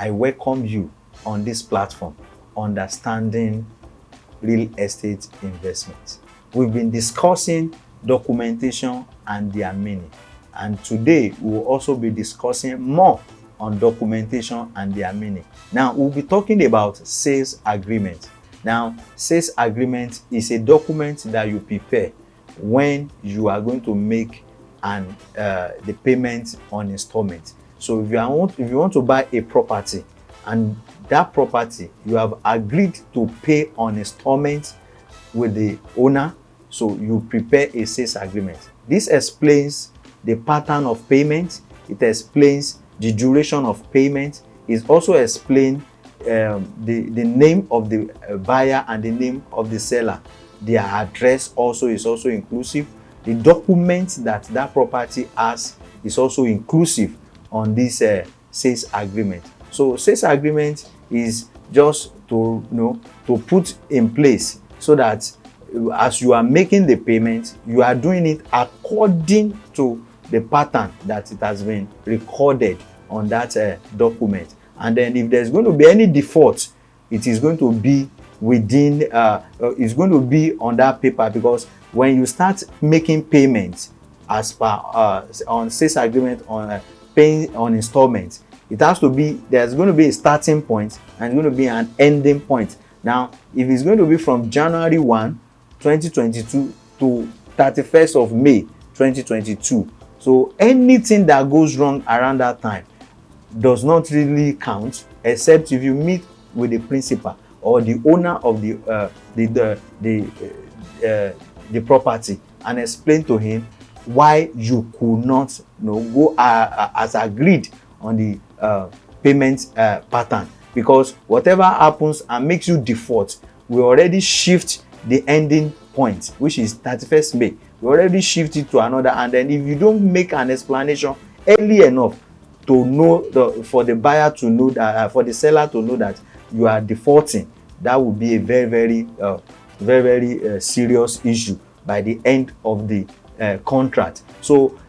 I welcome you on this platform, Understanding Real Estate Investment. We've been discussing documentation and their meaning. And today we will also be discussing more on documentation and their meaning. Now we'll be talking about sales agreement. Now, sales agreement is a document that you prepare when you are going to make the payment on installment. So if you want to buy a property and that property you have agreed to pay on installment with the owner, so you prepare a sales agreement. This explains the pattern of payment. It explains the duration of payment. It also explains the name of the buyer and the name of the seller. Their address also is also inclusive. The document that property has is also inclusive on this sales agreement. So sales agreement is just to put in place so that as you are making the payment, you are doing it according to the pattern that it has been recorded on that document. And then if there's going to be any default, it is going to be within it's going to be on that paper, because when you start making payments as per on sales agreement on paying on installments, it has to be, there's going to be a starting point and going to be an ending point. Now if it's going to be from January 1, 2022 to 31st of May 2022, so anything that goes wrong around that time does not really count, except if you meet with the principal or the owner of the property and explain to him why you could not go as agreed on the payment pattern. Because whatever happens and makes you default, we already shift the ending point, which is 31st May. We already shift it to another, and then if you don't make an explanation early enough to know, for the buyer to know that, for the seller to know that you are defaulting, that would be a very serious issue by the end of the contract. So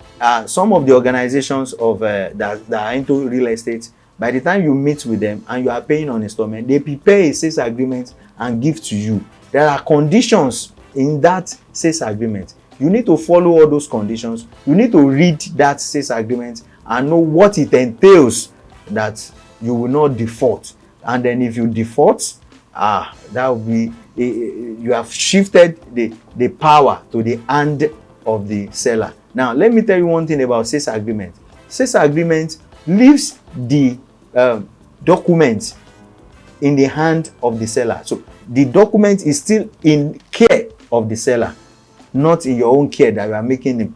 some of the organizations of that are into real estate, by the time you meet with them and you are paying on installment, they prepare a sales agreement and give to you. There are conditions in that sales agreement. You need to follow all those conditions. You need to read that sales agreement and know what it entails, that you will not default. And then if you default, that will be you have shifted the power to the hand of the seller. Now let me tell you one thing about sales agreement. Sales agreement leaves the document in the hand of the seller. So the document is still in care of the seller, not in your own care that you are making the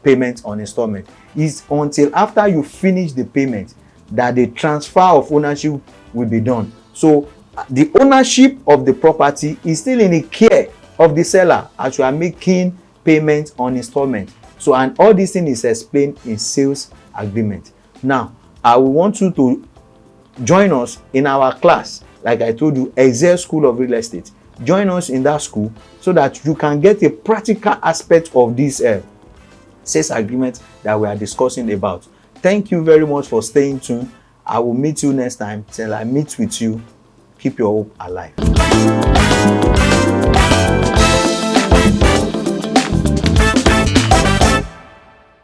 payment on installment. It's until after you finish the payment that the transfer of ownership will be done. So the ownership of the property is still in the care of the seller as you are making payment on installment. So, and all these things is explained in sales agreement. Now I will want you to join us in our class, like I told you, Excel School of Real Estate. Join us in that school so that you can get a practical aspect of this sales agreement that we are discussing about. Thank you very much for staying tuned. I will meet you next time. Till I meet with you, keep your hope alive.